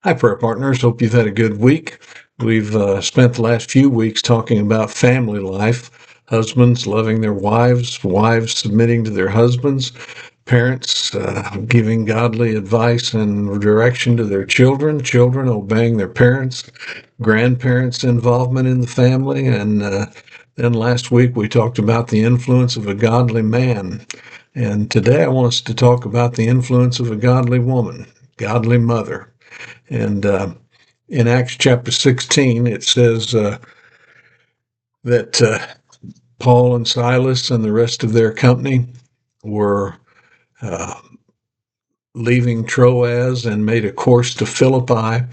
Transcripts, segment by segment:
Hi, prayer partners. Hope you've had a good week. We've spent the last few weeks talking about family life, husbands loving their wives, wives submitting to their husbands, parents giving godly advice and direction to their children, children obeying their parents, grandparents' involvement in the family, and then last week we talked about the influence of a godly man. And today I want us to talk about the influence of a godly woman, godly mother. And in Acts chapter 16, it says that Paul and Silas and the rest of their company were uh, leaving Troas and made a course to Philippi.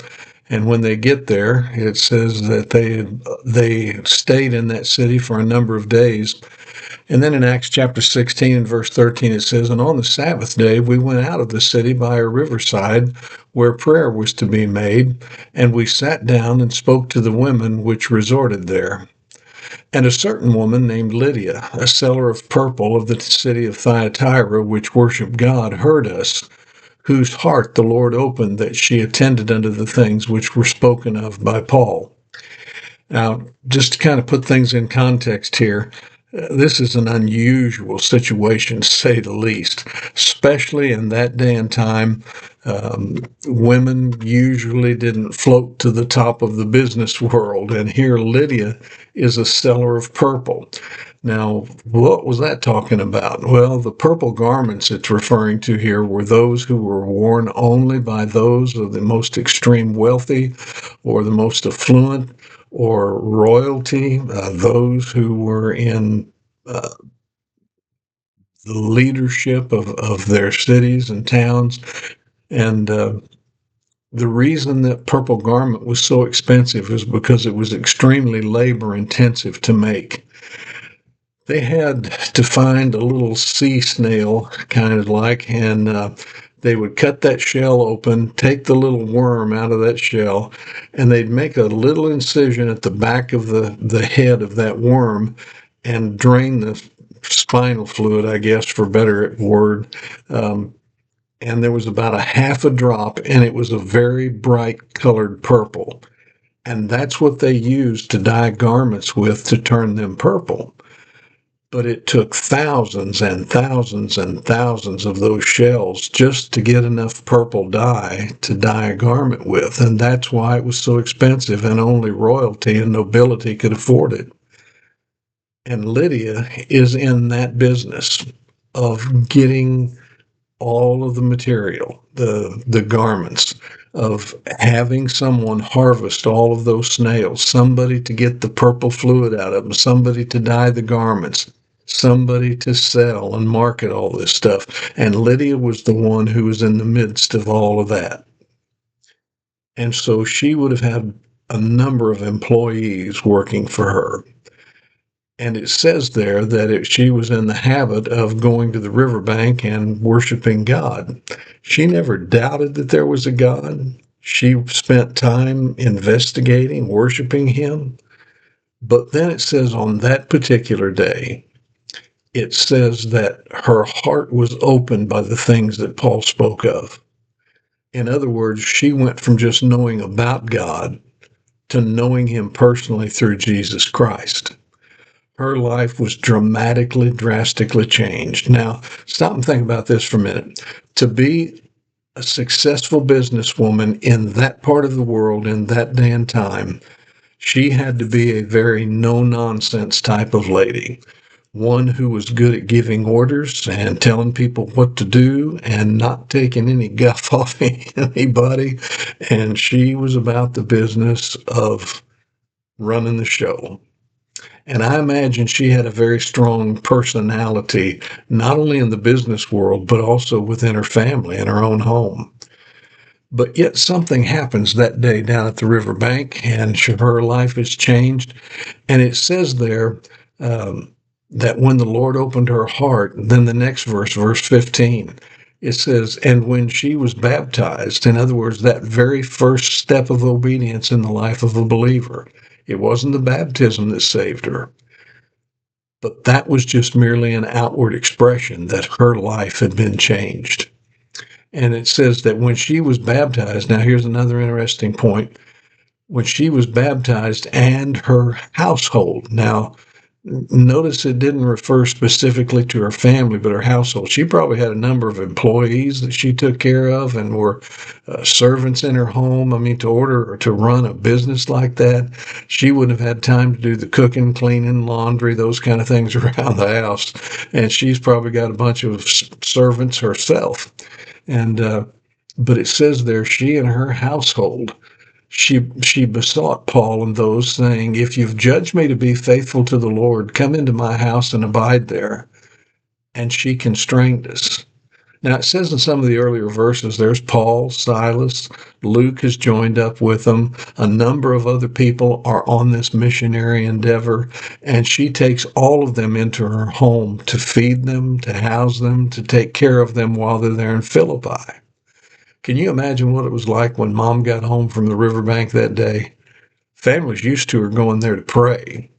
And when they get there, it says that they stayed in that city for a number of days. And then in Acts chapter 16 and verse 13, it says, "And on the Sabbath day we went out of the city by a riverside where prayer was to be made, and we sat down and spoke to the women which resorted there. And a certain woman named Lydia, a seller of purple of the city of Thyatira, which worshiped God, heard us, whose heart the Lord opened, that she attended unto the things which were spoken of by Paul." Now, just to kind of put things in context here, this is an unusual situation, to say the least, especially in that day and time. Women usually didn't float to the top of the business world, and here Lydia is a seller of purple. Now, what was that talking about? Well, the purple garments it's referring to here were those who were worn only by those of the most extreme wealthy or the most affluent or royalty, those who were in uh, the leadership of their cities and towns. And the reason that purple garment was so expensive is because it was extremely labor intensive to make. They had to find a little sea snail, kind of like, and they would cut that shell open, take the little worm out of that shell, and they'd make a little incision at the back of the head of that worm and drain the spinal fluid, I guess, for a better word. And there was about a half a drop, and it was a very bright colored purple. And that's what they used to dye garments with to turn them purple. But it took thousands and thousands and thousands of those shells just to get enough purple dye to dye a garment with. And that's why it was so expensive, and only royalty and nobility could afford it. And Lydia is in that business of getting all of the material, the garments, of having someone harvest all of those snails, somebody to get the purple fluid out of them, somebody to dye the garments, somebody to sell and market all this stuff. And Lydia was the one who was in the midst of all of that. And so she would have had a number of employees working for her. And it says there that she was in the habit of going to the riverbank and worshiping God. She never doubted that there was a God. She spent time investigating, worshiping Him. But then it says on that particular day, it says that her heart was opened by the things that Paul spoke of. In other words, she went from just knowing about God to knowing Him personally through Jesus Christ. Her life was drastically changed. Now, stop and think about this for a minute. To be a successful businesswoman in that part of the world in that day and time, she had to be a very no-nonsense type of lady. One who was good at giving orders and telling people what to do and not taking any guff off anybody. And she was about the business of running the show. And I imagine she had a very strong personality, not only in the business world, but also within her family and her own home. But yet something happens that day down at the riverbank, and her life is changed. And it says there that when the Lord opened her heart, then the next verse, verse 15, it says, "And when she was baptized," in other words, that very first step of obedience in the life of a believer. It wasn't the baptism that saved her, but that was just merely an outward expression that her life had been changed. And it says that when she was baptized, now here's another interesting point, when she was baptized and her household. Now, notice it didn't refer specifically to her family, but her household. She probably had a number of employees that she took care of and were servants in her home. I mean, to order or to run a business like that, she wouldn't have had time to do the cooking, cleaning, laundry, those kind of things around the house. And she's probably got a bunch of servants herself. And, but it says there, she and her household, she besought Paul and those, saying, "If you've judged me to be faithful to the Lord, come into my house and abide there." And she constrained us. Now, it says in some of the earlier verses, there's Paul, Silas, Luke has joined up with them. A number of other people are on this missionary endeavor, and she takes all of them into her home to feed them, to house them, to take care of them while they're there in Philippi. Can you imagine what it was like when Mom got home from the riverbank that day? Families used to her going there to pray,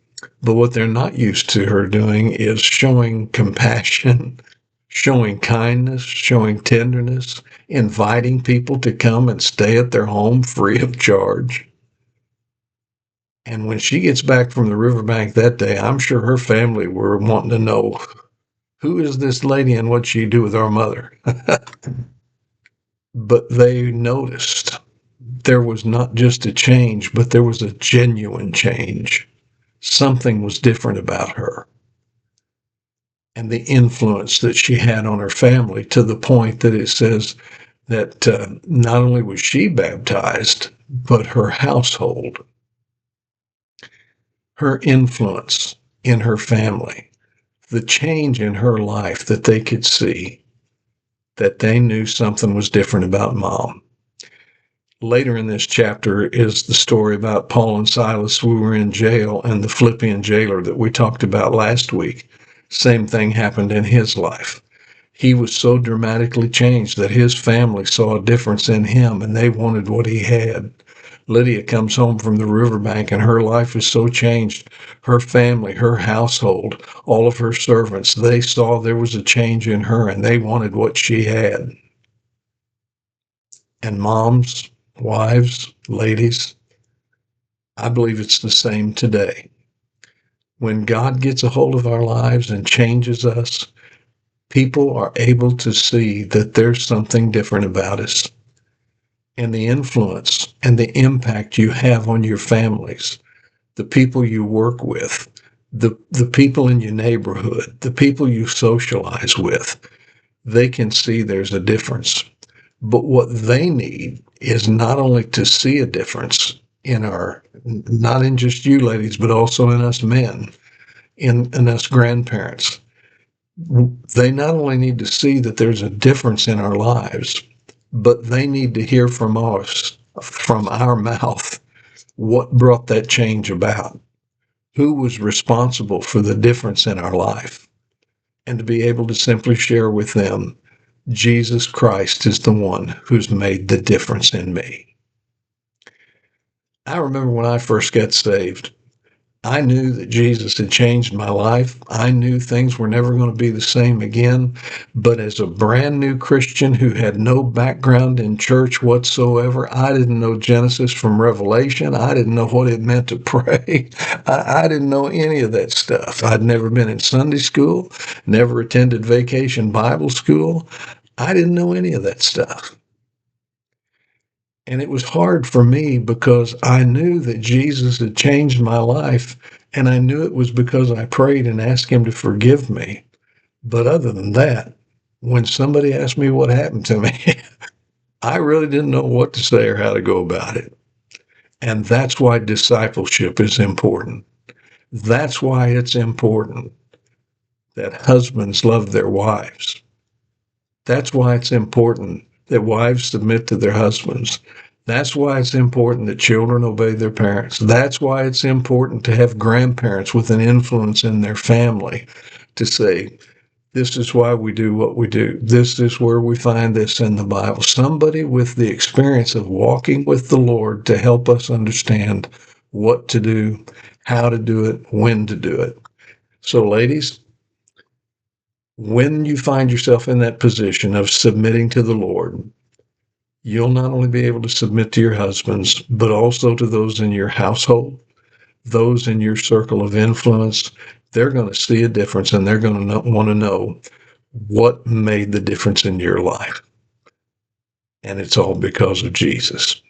but what they're not used to her doing is showing compassion, showing kindness, showing tenderness, inviting people to come and stay at their home free of charge. And when she gets back from the riverbank that day, I'm sure her family were wanting to know, who is this lady and what'd she do with our mother? But they noticed there was not just a change, but there was a genuine change. Something was different about her and the influence that she had on her family, to the point that it says that not only was she baptized, but her household, her influence in her family, the change in her life that they could see, that they knew something was different about Mom. Later in this chapter is the story about Paul and Silas who were in jail, and the Philippian jailer that we talked about last week. Same thing happened in his life. He was so dramatically changed that his family saw a difference in him and they wanted what he had. Lydia comes home from the riverbank and her life is so changed. Her family, her household, all of her servants, they saw there was a change in her and they wanted what she had. And moms, wives, ladies, I believe it's the same today. When God gets a hold of our lives and changes us, people are able to see that there's something different about us. And the influence and the impact you have on your families, the people you work with, the people in your neighborhood, the people you socialize with, they can see there's a difference. But what they need is not only to see a difference not in just you ladies, but also in us men, in us grandparents. They not only need to see that there's a difference in our lives, but they need to hear from us, from our mouth, what brought that change about, who was responsible for the difference in our life, and to be able to simply share with them, Jesus Christ is the one who's made the difference in me. I remember when I first got saved, I knew that Jesus had changed my life. I knew things were never going to be the same again. But as a brand new Christian who had no background in church whatsoever, I didn't know Genesis from Revelation. I didn't know what it meant to pray. I didn't know any of that stuff. I'd never been in Sunday school, never attended vacation Bible school. I didn't know any of that stuff. And it was hard for me because I knew that Jesus had changed my life, and I knew it was because I prayed and asked him to forgive me. But other than that, when somebody asked me what happened to me, I really didn't know what to say or how to go about it. And that's why discipleship is important. That's why it's important that husbands love their wives. That's why it's important that wives submit to their husbands. That's why it's important that children obey their parents. That's why it's important to have grandparents with an influence in their family to say, this is why we do what we do. This is where we find this in the Bible. Somebody with the experience of walking with the Lord to help us understand what to do, how to do it, when to do it. So, ladies, When you find yourself in that position of submitting to the Lord, you'll not only be able to submit to your husbands, but also to those in your household, those in your circle of influence. They're going to see a difference, and they're going to want to know what made the difference in your life. And it's all because of Jesus.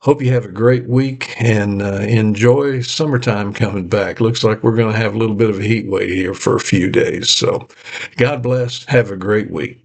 Hope you have a great week and enjoy summertime coming back. Looks like we're going to have a little bit of a heat wave here for a few days. So God bless. Have a great week.